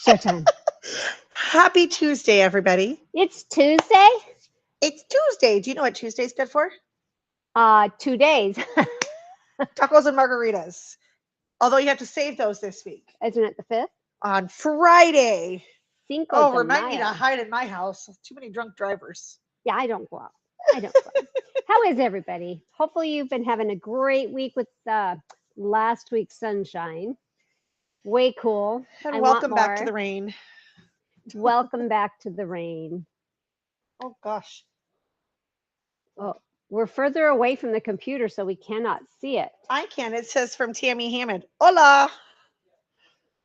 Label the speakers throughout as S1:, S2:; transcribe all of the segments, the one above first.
S1: Showtime.
S2: Happy Tuesday, everybody.
S1: It's Tuesday.
S2: It's Tuesday. Do you know what Tuesday's good for?
S1: 2 days.
S2: Tacos and margaritas. Although you have to save those this week.
S1: Isn't it the 5th?
S2: On Friday.
S1: Cinco de
S2: Overnight, need to
S1: Mayo.
S2: hide in my house. Too many drunk drivers.
S1: Yeah, I don't go out. I don't go out. How is everybody? Hopefully you've been having a great week with last week's sunshine. Way cool.
S2: And
S1: I
S2: welcome
S1: want
S2: back to
S1: more.
S2: the rain.
S1: Welcome back to the rain.
S2: Oh, gosh.
S1: Oh, we're further away from the computer, so we cannot see it.
S2: I can. It says from Tammy Hammond. Hola.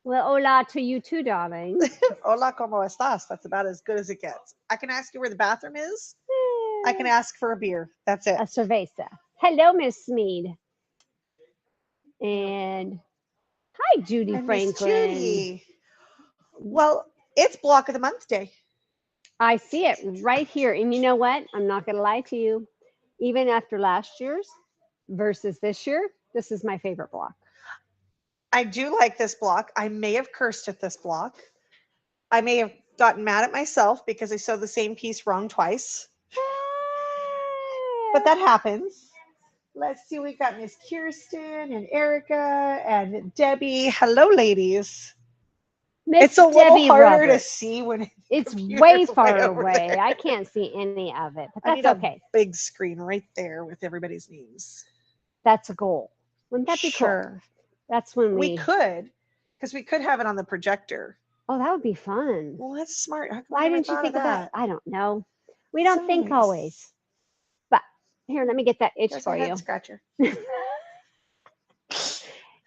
S1: Well, hola to you too, darling.
S2: Hola, ¿cómo estás? That's about as good as it gets. I can ask you where the bathroom is. I can ask for a beer. That's it.
S1: A cerveza. Hello, Miss Smead. And hi, Judy
S2: And Miss
S1: Franklin.
S2: Judy. Well, it's Block of the Month Day.
S1: I see it right here. And you know what? I'm not going to lie to you. Even after last year's versus this year, this is my favorite block.
S2: I do like this block. I may have cursed at this block. I may have gotten mad at myself because I sewed the same piece wrong twice. But that happens. Let's see. We got Miss Kirsten and Erica and Debbie. Hello, ladies.
S1: Miss
S2: It's a little
S1: Debbie
S2: harder to
S1: Roberts.
S2: see when
S1: It's
S2: computer's
S1: way
S2: way
S1: far
S2: over
S1: away.
S2: there.
S1: I can't see any of it, but
S2: I
S1: that's
S2: need
S1: okay.
S2: a big screen right there with everybody's names.
S1: That's a goal. Wouldn't that be cool?
S2: Sure.
S1: That's when
S2: We could, because we could have it on the projector.
S1: Oh, that would be fun.
S2: Well, that's smart. How come
S1: Why
S2: I never
S1: didn't you
S2: thought
S1: think
S2: of
S1: about
S2: that?
S1: it? I don't know. We don't
S2: So
S1: think
S2: nice.
S1: always. But here, let me get that itch
S2: There's
S1: for
S2: a head
S1: you.
S2: scratcher.
S1: Do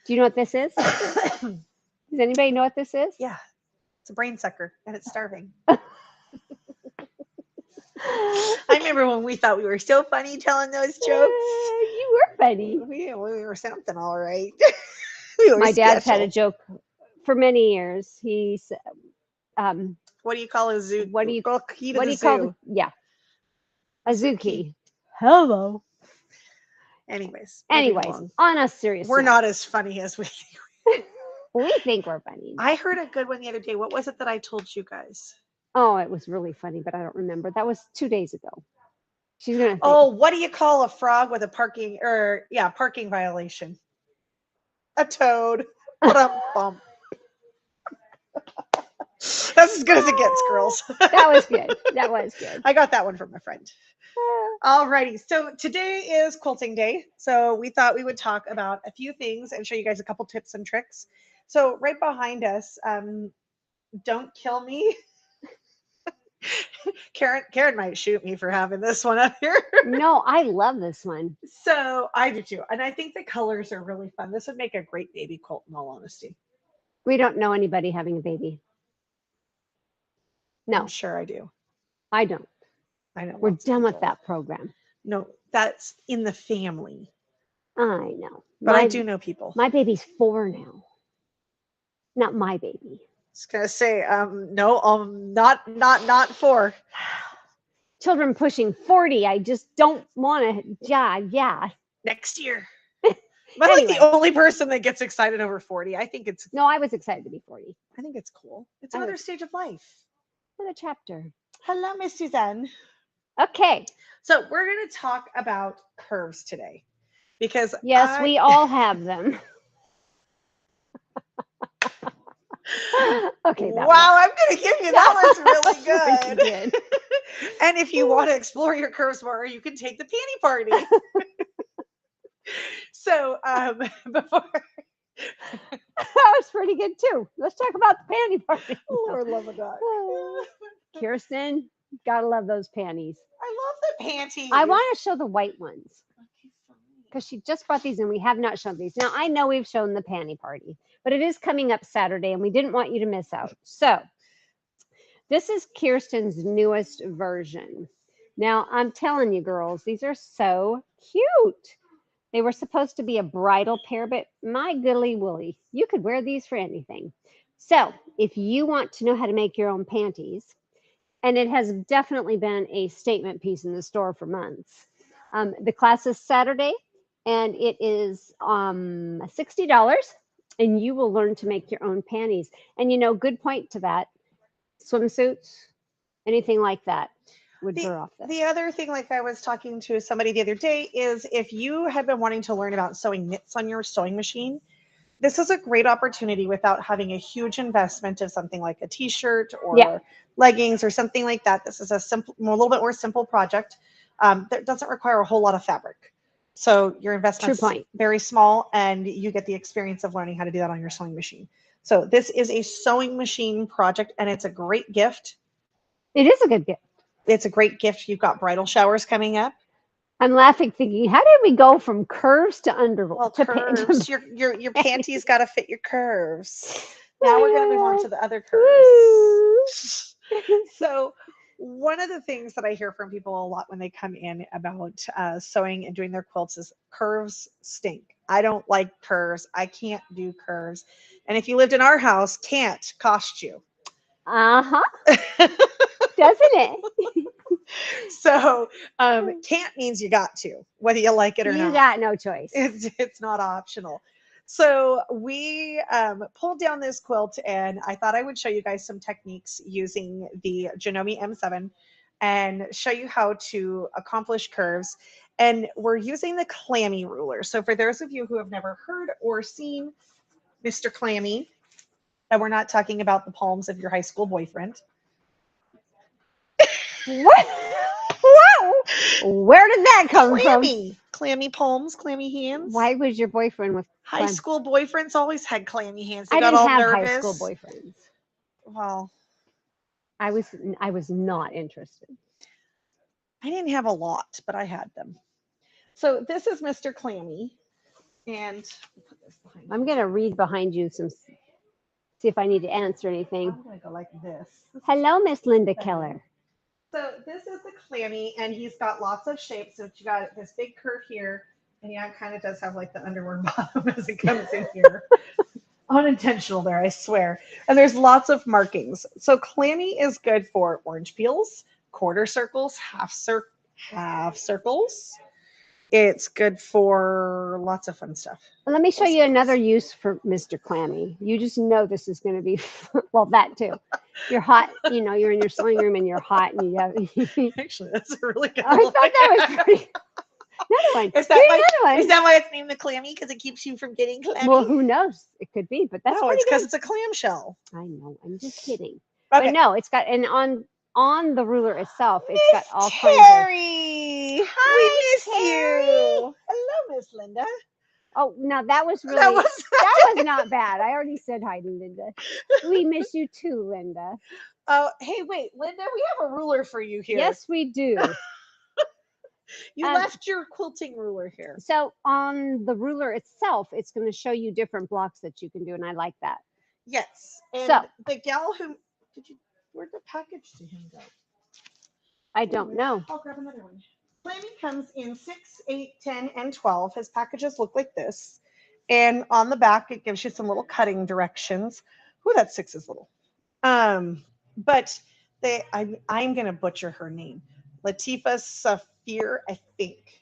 S1: you know what this is? Does anybody know what this is?
S2: Yeah, it's a brain sucker, and it's starving. I remember when we thought we were so funny telling those jokes.
S1: You were funny.
S2: We were something, all right.
S1: My dad's had a joke for many years. He's
S2: What do you call a zoo?
S1: What do you-
S2: key to
S1: what
S2: the
S1: do you
S2: zoo?
S1: call it? Yeah. Azuki. Hello.
S2: Anyways. moving
S1: Anyways,
S2: along.
S1: on a serious
S2: We're
S1: note,
S2: not as funny as we.
S1: we think we're funny.
S2: I heard a good one the other day. What was it that I told you guys?
S1: Oh, it was really funny, but I don't remember. That was 2 days ago. She's gonna think.
S2: Oh, what do you call a frog with a parking violation? A toad. Bum. That's as good as it gets, girls.
S1: That was good. That was good.
S2: I got that one from a friend. Alrighty, so today is quilting day. So we thought we would talk about a few things and show you guys a couple tips and tricks. So right behind us, don't kill me. Karen might shoot me for having this one up here.
S1: No, I love this one.
S2: So I do too. And I think the colors are really fun. This would make a great baby quilt in all honesty.
S1: We don't know anybody having a baby. No,
S2: I'm sure I do.
S1: I don't.
S2: I know.
S1: We're
S2: lots of
S1: done with
S2: people.
S1: that program.
S2: No, that's in the family.
S1: I know.
S2: But I do know people.
S1: My baby's 4 now. Not my baby.
S2: Just gonna say, no, not 4.
S1: Children pushing 40. I just don't want to. Yeah.
S2: Next year. Am I like
S1: Anyway.
S2: the only person that gets excited over 40? I think it's
S1: No, I was excited to be 40.
S2: cool. It's
S1: I
S2: another
S1: was-
S2: stage of life.
S1: What a chapter.
S2: Hello, Miss Suzanne.
S1: Okay.
S2: So we're gonna talk about curves today. Because
S1: Yes, we all have them. Okay.
S2: Wow, I'm gonna give you that one's really
S1: That was
S2: good.
S1: really good.
S2: And if you want to explore your curves more, you can take the panty party. So before
S1: That was pretty good too. Let's talk about the panty party.
S2: Lord love a dog.
S1: Kirsten, gotta love those panties.
S2: I love the panties.
S1: I want to show the white ones
S2: Okay, fine.
S1: because she just brought these and we have not shown these. Now I know we've shown the panty party, but it is coming up Saturday and we didn't want you to miss out. So this is Kirsten's newest version. Now I'm telling you girls, these are so cute. They were supposed to be a bridal pair, but my goodly woolly, you could wear these for anything. So if you want to know how to make your own panties, and it has definitely been a statement piece in the store for months. The class is Saturday, and it is $60. and you will learn to make your own panties. And good point to that. Swimsuits, anything like that would
S2: The,
S1: burr off this.
S2: the other thing, like I was talking to somebody the other day, is if you have been wanting to learn about sewing knits on your sewing machine, this is a great opportunity without having a huge investment of something like a t-shirt or
S1: Yeah.
S2: leggings or something like that. This is a little bit more simple project that doesn't require a whole lot of fabric. So your investment's
S1: point.
S2: very small, and you get the experience of learning how to do that on your sewing machine. So this is a sewing machine project, and it's a great gift.
S1: It is a good gift.
S2: It's a great gift. You've got bridal showers coming up.
S1: I'm laughing, thinking, how did we go from curves to underwear?
S2: Well,
S1: to
S2: curves. Your panties got to fit your curves. Now we're going to move on to the other curves.
S1: Woo.
S2: So one of the things that I hear from people a lot when they come in about sewing and doing their quilts is curves stink. I don't like curves. I can't do curves. And if you lived in our house, can't cost you.
S1: Uh-huh. Doesn't it?
S2: So can't means you got to, whether you like it or not.
S1: You got no choice.
S2: It's not optional. So we pulled down this quilt, and I thought I would show you guys some techniques using the Janome M7 and show you how to accomplish curves. And we're using the Clammy ruler. So for those of you who have never heard or seen Mr. Clammy, and we're not talking about the palms of your high school boyfriend.
S1: What? Wow. Where did that come
S2: Clammy. Clammy palms, clammy hands.
S1: from? Why was your boyfriend with
S2: High school boyfriends always had clammy hands. They
S1: I
S2: got
S1: didn't
S2: all
S1: have
S2: nervous.
S1: high school boyfriends.
S2: Well,
S1: I was not interested.
S2: I didn't have a lot, but I had them. So this is Mr. Clammy, and I'll put this behind
S1: I'm
S2: me.
S1: gonna read behind you see if I need to answer anything.
S2: I'm gonna go like this.
S1: Hello, Miss Linda Keller.
S2: So this is the Clammy, and he's got lots of shapes. So you got this big curve here, and yeah, it kind of does have like the underwear bottom as it comes in here. Unintentional there, I swear. And there's lots of markings. So Clammy is good for orange peels, quarter circles, half circles. It's good for lots of fun stuff.
S1: Let me show you another use for Mr. Clammy. You just know this is going to be, well, that too. You're hot, you're in your sewing room and you're hot and you have.
S2: Actually, that's a really good
S1: I
S2: one.
S1: thought that was pretty. Another one.
S2: Is
S1: Give me another one.
S2: that why it's named the Clammy? Because it keeps you from getting clammy?
S1: Well, who knows? It could be, but that's
S2: no,
S1: pretty
S2: it's because
S1: good.
S2: it's a clamshell.
S1: I know. I'm just kidding.
S2: Okay.
S1: But no, it's got, and on the ruler itself, it's got all kinds
S2: Terry!
S1: Hi,
S2: We miss
S1: Terry.
S2: you. Hello, Miss Linda.
S1: of. Oh, now that was really,
S2: That was
S1: that was not bad. I already said hi to Linda. We miss you too, Linda.
S2: Oh, hey, wait, Linda, we have a ruler for you here.
S1: Yes, we do.
S2: You left your quilting ruler here.
S1: So on the ruler itself, it's going to show you different blocks that you can do, and I like that.
S2: Yes. And
S1: So-
S2: the gal who where'd the package to him go?
S1: I don't know.
S2: I'll grab another one. Clammy comes in 6, 8, 10, and 12. His packages look like this. And on the back, it gives you some little cutting directions. Ooh, that 6 is little. But I'm going to butcher her name. Latifa Safir, I think.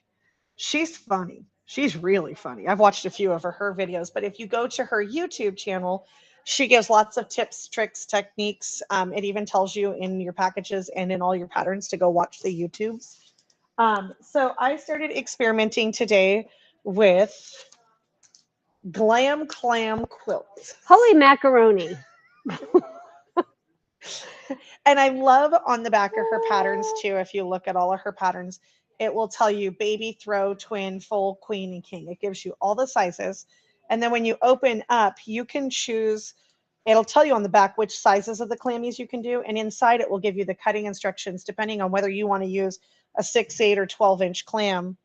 S2: She's funny. She's really funny. I've watched a few of her videos, but if you go to her YouTube channel, she gives lots of tips, tricks, techniques. It even tells you in your packages and in all your patterns to go watch the YouTubes. So I started experimenting today with Glam Clam quilts.
S1: Holy macaroni.
S2: And I love on the back of her patterns too. If you look at all of her patterns, it will tell you baby, throw, twin, full, queen, and king. It gives you all the sizes. And then when you open up, you can choose, it'll tell you on the back which sizes of the clammies you can do. And inside it will give you the cutting instructions depending on whether you want to use a 6, 8, or 12-inch clam.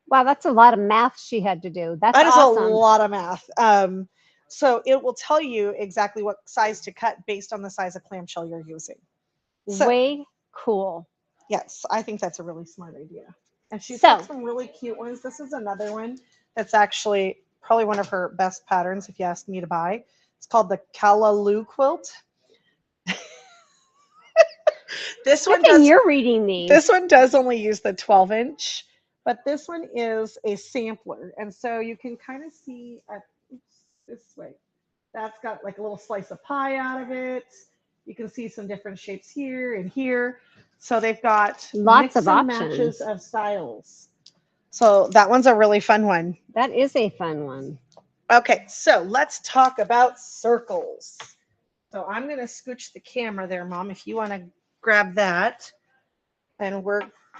S1: Wow, that's a lot of math she had to do. That's
S2: That is
S1: awesome.
S2: a lot of math. So it will tell you exactly what size to cut based on the size of clamshell you're using. So,
S1: Way cool.
S2: yes, I think that's a really smart idea. And she's
S1: So-
S2: got some really cute ones. This is another one that's actually probably one of her best patterns, if you ask me to buy. It's called the Callaloo quilt. This one
S1: Good thing
S2: does.
S1: you're reading these.
S2: This one does only use the 12-inch, but this one is a sampler, and so you can kind of see. Oops, this way. That's got like a little slice of pie out of it. You can see some different shapes here and here. So they've got
S1: Lots
S2: mix
S1: of
S2: and matches
S1: options.
S2: of styles. So that one's a really fun one.
S1: That is a fun one.
S2: Okay, so let's talk about circles. So I'm going to scooch the camera there, Mom, if you want to grab that. And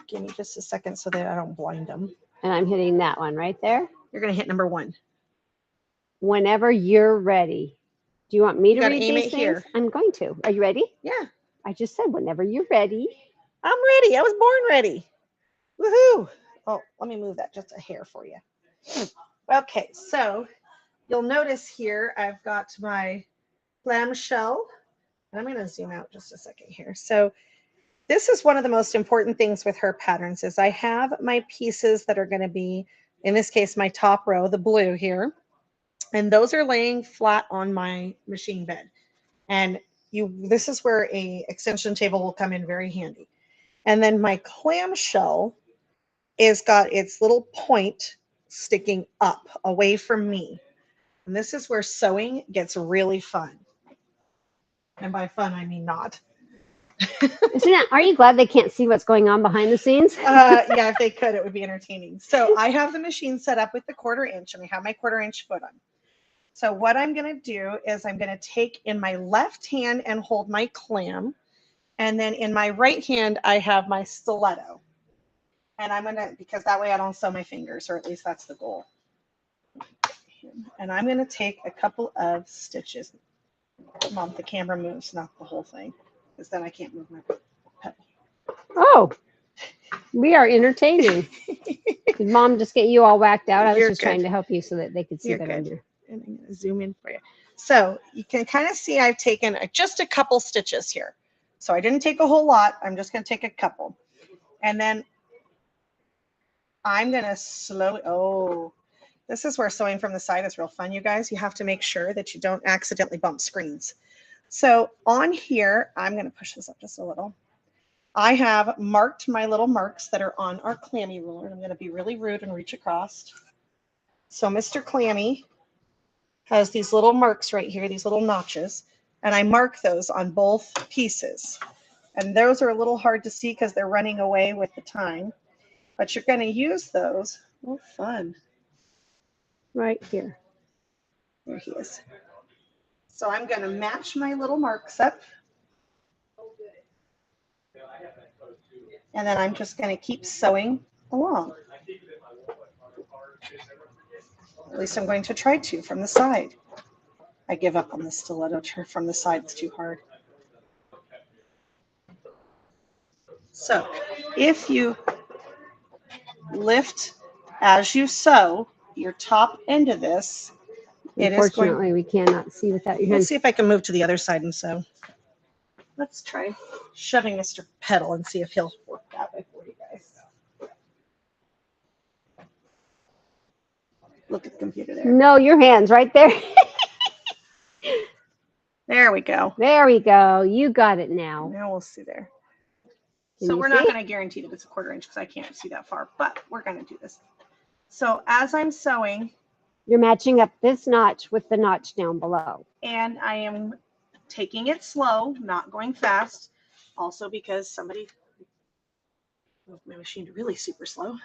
S2: give me just a second so that I don't blind them.
S1: And I'm hitting that one right there.
S2: You're going to hit number 1.
S1: Whenever you're ready. Do you want me to
S2: gotta
S1: read
S2: aim
S1: these
S2: it
S1: things?
S2: here.
S1: I'm going to. Are you ready?
S2: Yeah,
S1: I just said whenever you're ready.
S2: I'm ready. I was born ready. Woohoo. Oh, let me move that just a hair for you. Okay, so you'll notice here I've got my clamshell. And I'm going to zoom out just a second here. So this is one of the most important things with her patterns is I have my pieces that are going to be, in this case, my top row, the blue here. And those are laying flat on my machine bed. And this is where a extension table will come in very handy. And then my clamshell is got its little point sticking up away from me. And this is where sewing gets really fun. And by fun, I mean not.
S1: Are you glad they can't see what's going on behind the scenes?
S2: Yeah, if they could, it would be entertaining. So I have the machine set up with the 1/4 inch and I have my 1/4 inch foot on. So what I'm going to do is I'm going to take in my left hand and hold my clam. And then in my right hand, I have my stiletto. And I'm going to, because that way I don't sew my fingers, or at least that's the goal. And I'm going to take a couple of stitches. Mom, the camera moves, not the whole thing, because then I can't move my pedal.
S1: Oh, we are entertaining. Did Mom just get you all whacked out? I was
S2: You're
S1: just
S2: good.
S1: trying to help you so that they could see
S2: You're
S1: that
S2: good.
S1: on here.
S2: And I'm going to zoom in for you. So you can kind of see I've taken just a couple stitches here. So I didn't take a whole lot. I'm just going to take a couple. And then I'm going to slowly, this is where sewing from the side is real fun, you guys. You have to make sure that you don't accidentally bump screens. So on here, I'm going to push this up just a little. I have marked my little marks that are on our clammy ruler. I'm going to be really rude and reach across. So Mr. Clammy has these little marks right here, these little notches, and I mark those on both pieces. And those are a little hard to see because they're running away with the time, but you're going to use those. Oh, fun.
S1: Right here.
S2: There he is. So I'm going to match my little marks up. And then I'm just going to keep sewing along. At least I'm going to try to from the side. I give up on the stiletto from the side. It's too hard. So if you lift as you sew your top end of this,
S1: Unfortunately, we cannot see without your
S2: Let's
S1: hands.
S2: see if I can move to the other side and sew. Let's try shoving Mr. Pedal and see if he'll work that way for you guys. Look at the computer there.
S1: No, your hands right there.
S2: There we go.
S1: There we go. You got it now.
S2: Now we'll see there.
S1: Can
S2: So
S1: you
S2: we're not
S1: see?
S2: going to guarantee that it's a 1/4 inch because I can't see that far, but we're going to do this. So as I'm sewing,
S1: You're matching up this notch with the notch down below.
S2: and I am taking it slow, not going fast. Also because somebody moved my machine really super slow.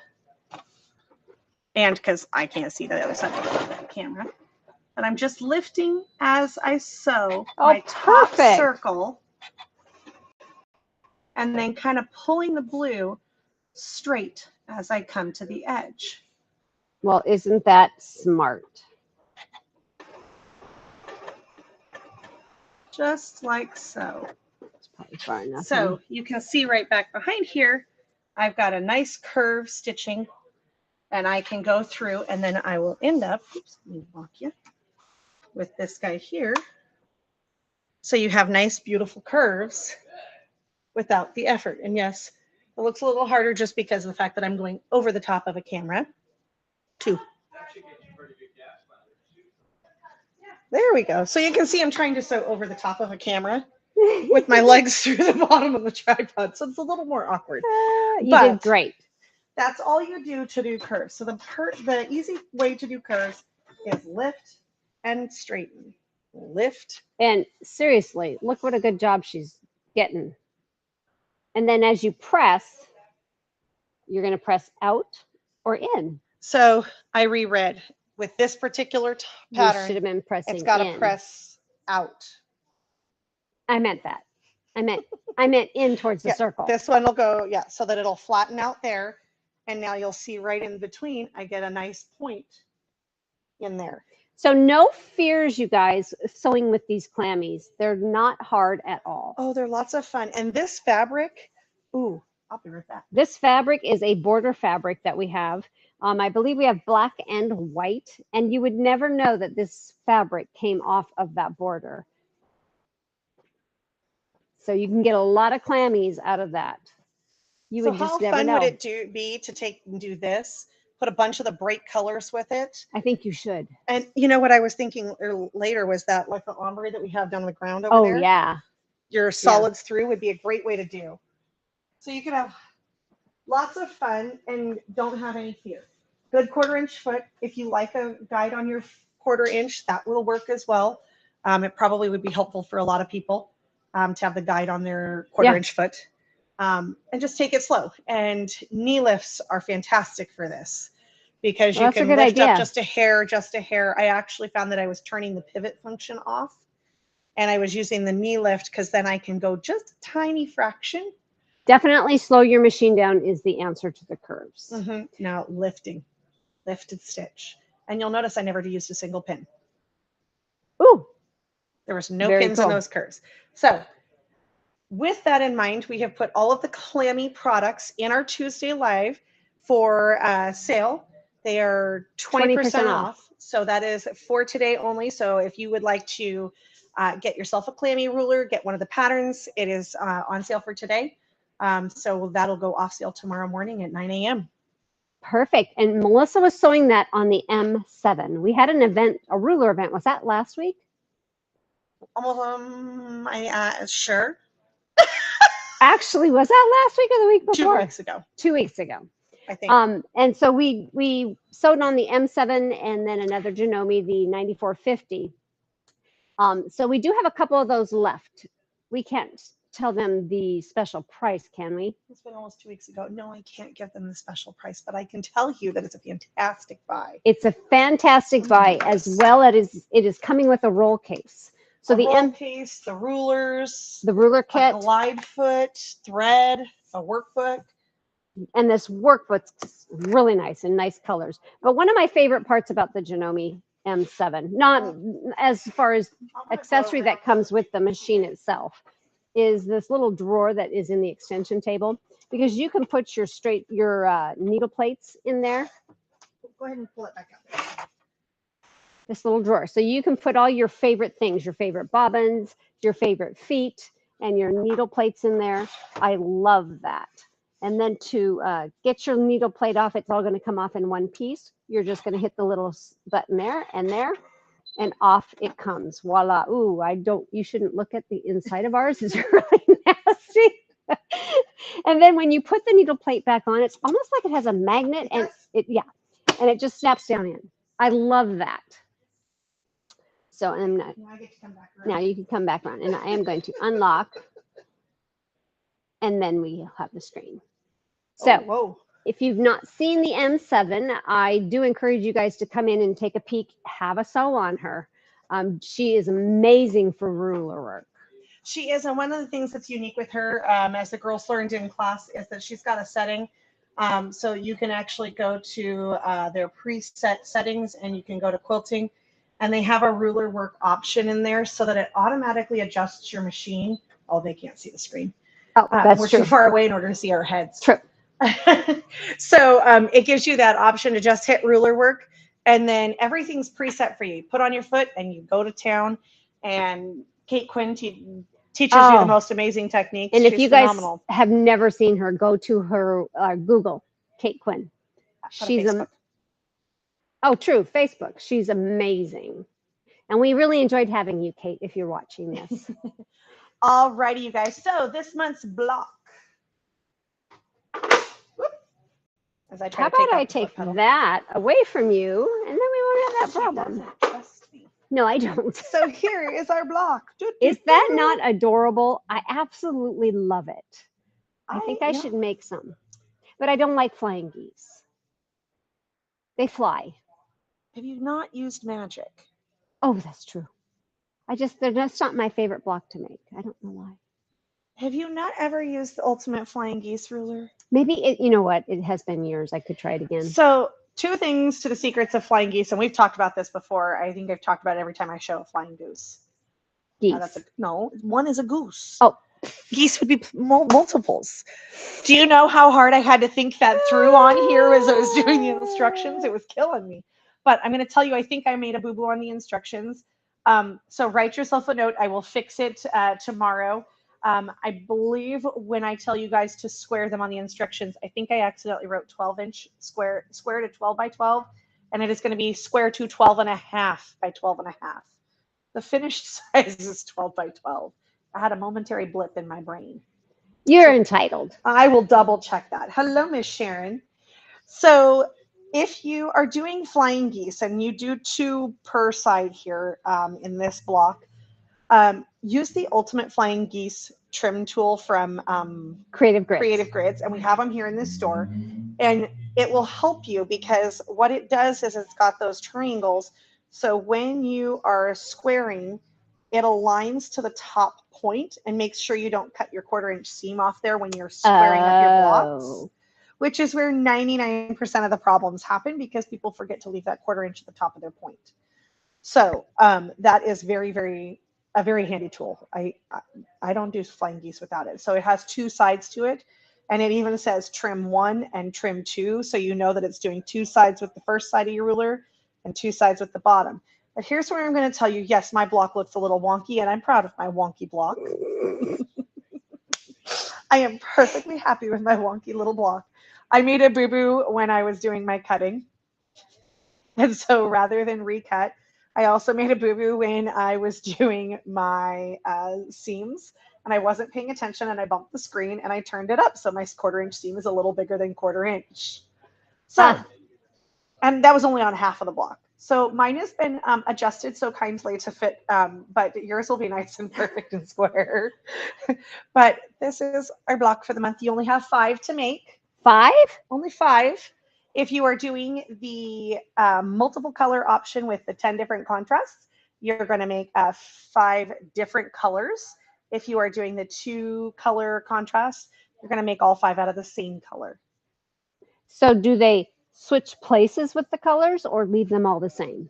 S2: And because I can't see the other side of the camera. And I'm just lifting as I sew my top
S1: perfect.
S2: circle. And then kind of pulling the blue straight as I come to the edge.
S1: Well, isn't that smart?
S2: Just like so.
S1: It's probably far enough.
S2: So you can see right back behind here, I've got a nice curve stitching, and I can go through, and then I will end up, oops, let me walk you, with this guy here. So you have nice, beautiful curves without the effort. And yes, it looks a little harder just because of the fact that I'm going over the top of a camera. There we go. So you can see I'm trying to sew over the top of a camera with my legs through the bottom of the tripod. So it's a little more awkward.
S1: You did great.
S2: That's all you do to do curves. So the easy way to do curves is lift and straighten. lift.
S1: And seriously, look what a good job she's getting. And then as you press, you're going to press out or in.
S2: So I reread with this particular
S1: You
S2: pattern,
S1: should have been pressing
S2: it's got to
S1: in.
S2: press out.
S1: I meant that. I meant in towards the
S2: Yeah,
S1: circle.
S2: this one will go, yeah, so that it'll flatten out there. And now you'll see right in between, I get a nice point in there.
S1: So no fears, you guys, sewing with these clammies. They're not hard at all.
S2: Oh, they're lots of fun. And this fabric, ooh, I'll be right back.
S1: This fabric is a border fabric that we have. I believe we have black and white, and you would never know that this fabric came off of that border. So you can get a lot of clammies out of that. You
S2: So
S1: would
S2: how
S1: just never
S2: fun
S1: know.
S2: would it be to take and do this, put a bunch of the bright colors with it?
S1: I think you should.
S2: And you know what I was thinking later was that like the ombre that we have down on the ground over there.
S1: Oh, yeah.
S2: Your solids through would be a great way to do. So you could have lots of fun and don't have any fear. Good 1/4 inch foot. If you like a guide on your 1/4 inch, that will work as well. It probably would be helpful for a lot of people to have the guide on their 1/4 inch foot. And just take it slow. And knee lifts are fantastic for this because you can lift up just a hair, I actually found that I was turning the pivot function off and I was using the knee lift because then I can go just a tiny fraction.
S1: Definitely slow your machine down is the answer to the curves.
S2: Now lifted stitch. And you'll notice I never used a single pin.
S1: Ooh.
S2: There was no pins in those curves. So with that in mind, we have put all of the Clammy products in our Tuesday Live for sale. They are 20% off. So that is for today only. So if you would like to get yourself a Clammy ruler, get one of the patterns, it is on sale for today. So that'll go off sale tomorrow morning at 9 a.m.
S1: Perfect. And Melissa was sewing that on the M7. We had an event, a ruler event. Was that last week?
S2: Sure.
S1: Actually, was that last week or the week before?
S2: 2 weeks ago.
S1: 2 weeks ago.
S2: I think.
S1: And so we sewed on the M7 and then another Janome, the 9450. So we do have a couple of those left. We can't tell them the special price, can we?
S2: It's been almost 2 weeks ago. No, I can't give them the special price, but I can tell you that it's a fantastic buy.
S1: It's a fantastic buy, as well as it is coming with a roll case. So the
S2: roll case, the rulers,
S1: the ruler kit,
S2: a glide foot, thread, a workbook.
S1: And this workbook's really nice and nice colors. But one of my favorite parts about the Janome M7, not as far as accessory that comes with the machine itself, is this little drawer that is in the extension table, because you can put your needle plates in there.
S2: Go ahead and pull it back up.
S1: This little drawer. So you can put all your favorite things, your favorite bobbins, your favorite feet, and your needle plates in there. I love that. And then to get your needle plate off, it's all going to come off in one piece. You're just going to hit the little button there, and off it comes. Voila. Ooh, you shouldn't look at the inside of ours. It's really nasty. And then when you put the needle plate back on, it's almost like it has a magnet, and it just snaps down in. I love that. So now you can come back around, and I am going to unlock, and then we have the screen. So if you've not seen the M7, I do encourage you guys to come in and take a peek, have a sew on her. She is amazing for ruler work.
S2: She is, and one of the things that's unique with her, as the girls learned in class, is that she's got a setting. So you can actually go to their preset settings, and you can go to quilting, and they have a ruler work option in there so that it automatically adjusts your machine. Oh, they can't see the screen.
S1: Oh, that's
S2: we're
S1: true.
S2: Too far away in order to see our heads.
S1: True.
S2: So it gives you that option to just hit ruler work, and then everything's preset for you. Put on your foot and you go to town, and Kate Quinn teaches you the most amazing techniques.
S1: And if you guys have never seen her, go to her Google, Kate Quinn. She's true, Facebook. She's amazing. And we really enjoyed having you, Kate, if you're watching this.
S2: All righty, you guys. So this month's block.
S1: How about I take that away from you, and then we won't have that problem.
S2: Trust me.
S1: No, I don't.
S2: So here is our block.
S1: Is that not adorable? I absolutely love it. I think I
S2: yeah.
S1: should make some, but I don't like flying geese. They fly.
S2: Have you not used magic?
S1: Oh, that's true. They're just not my favorite block to make. I don't know why.
S2: Have you not ever used the ultimate flying geese ruler?
S1: Maybe you know what? It has been years. I could try it again.
S2: So, two things to the secrets of flying geese, and we've talked about this before. I think I've talked about it every time I show a flying goose.
S1: Geese.
S2: No, one is a goose.
S1: Oh.
S2: Geese would be multiples. Do you know how hard I had to think that through on here as I was doing the instructions? It was killing me. But I'm going to tell you, I think I made a boo-boo on the instructions. So write yourself a note. I will fix it tomorrow. I believe when I tell you guys to square them on the instructions, I think I accidentally wrote 12-inch square to 12 by 12, and it is going to be square to 12 and a half by 12 and a half. The finished size is 12 by 12. I had a momentary blip in my brain.
S1: You're entitled.
S2: I will double check that. Hello, Miss Sharon. So if you are doing flying geese and you do 2 per side here in this block, use the Ultimate Flying Geese trim tool from
S1: Creative Grids.
S2: Creative Grids, and we have them here in this store. And it will help you because what it does is it's got those triangles. So when you are squaring, it aligns to the top point and makes sure you don't cut your 1/4-inch seam off there when you're squaring up your blocks, which is where 99% of the problems happen because people forget to leave that 1/4 inch at the top of their point. So that is a very handy tool. I don't do flying geese without it. So it has 2 sides to it, and it even says trim 1 and trim 2, so you know that it's doing 2 sides with the first side of your ruler and 2 sides with the bottom. But here's where I'm going to tell you, yes, my block looks a little wonky, and I'm proud of my wonky block. I am perfectly happy with my wonky little block. I made a boo-boo when I was doing my cutting. And so rather than recut, I also made a boo-boo when I was doing my seams, and I wasn't paying attention, and I bumped the screen, and I turned it up. So my 1/4-inch seam is a little bigger than 1/4 inch. So, and that was only on half of the block. So mine has been adjusted so kindly to fit, but yours will be nice and perfect and square. But this is our block for the month. You only have 5 to make.
S1: 5?
S2: Only 5. If you are doing the multiple color option with the 10 different contrasts, you're going to make 5 different colors. If you are doing the 2 color contrast, you're going to make all 5 out of the same color.
S1: So do they switch places with the colors or leave them all the same?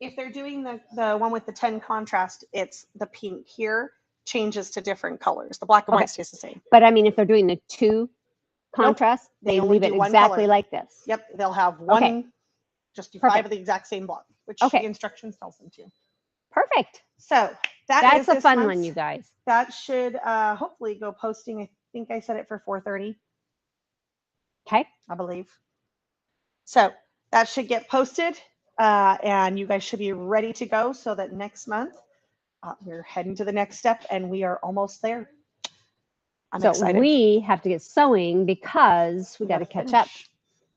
S2: If they're doing the one with the 10 contrast, it's the pink here changes to different colors. The black and white stays the same.
S1: But I mean, if they're doing the 2 contrast,
S2: They
S1: they
S2: only
S1: leave it
S2: do one
S1: exactly
S2: color.
S1: like this.
S2: Yep, they'll have one,
S1: Okay.
S2: just do
S1: Perfect.
S2: 5 of the exact same block, which
S1: Okay.
S2: the instructions tells them to.
S1: Perfect.
S2: So
S1: That's a
S2: this
S1: fun
S2: month's-
S1: one, you guys.
S2: That should hopefully go posting. I think I set it for 4:30.
S1: Okay.
S2: I believe. So that should get posted, and you guys should be ready to go so that next month we're heading to the next step, and we are almost there. I'm excited.
S1: We have to get sewing because we got to catch up.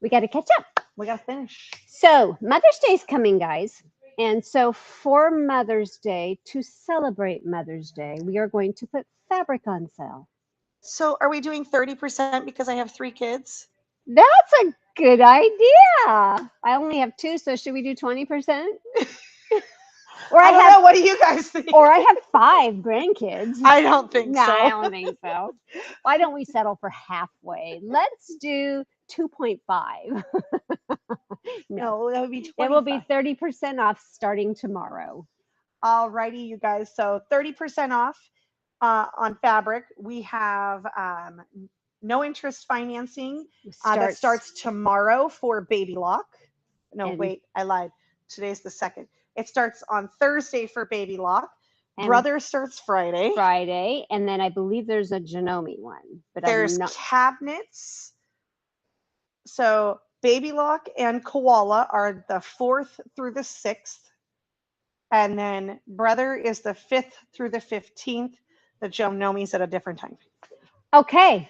S1: We got to catch up.
S2: We got to finish.
S1: So Mother's Day is coming, guys. And so for Mother's Day, to celebrate Mother's Day, we are going to put fabric on sale.
S2: So are we doing 30% because I have 3 kids?
S1: That's a good idea. I only have 2, so should we do 20%? Or
S2: I don't know. What do you guys think?
S1: Or I have 5 grandkids.
S2: I don't think
S1: No,
S2: so.
S1: I don't think so. Why don't we settle for halfway? Let's do 2.5.
S2: No, that would be 25.
S1: It will be 30% off starting tomorrow.
S2: Alrighty, you guys. So 30% off on fabric. We have no interest financing that starts tomorrow for Baby Lock. No, wait, I lied. Today's the 2nd. It starts on Thursday for Baby Lock. Brother starts Friday.
S1: And then I believe there's a Janome one. But
S2: there's cabinets. So Baby Lock and Koala are the 4th through the 6th. And then Brother is the 5th through the 15th. The Janome's at a different time.
S1: Okay.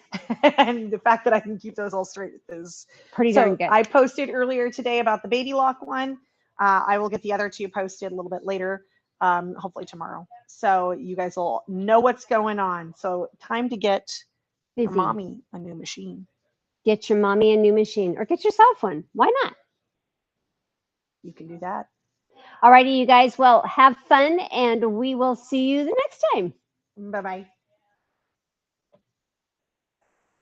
S2: And the fact that I can keep those all straight is
S1: pretty darn good.
S2: I posted earlier today about the Baby Lock one. I will get the other two posted a little bit later, hopefully tomorrow. So you guys will know what's going on. So time to get your
S1: Busy.
S2: mommy a new machine.
S1: Get your mommy a new machine or get yourself one. Why not?
S2: You can do that.
S1: All righty, you guys. Well, have fun and we will see you the next time.
S2: Bye bye.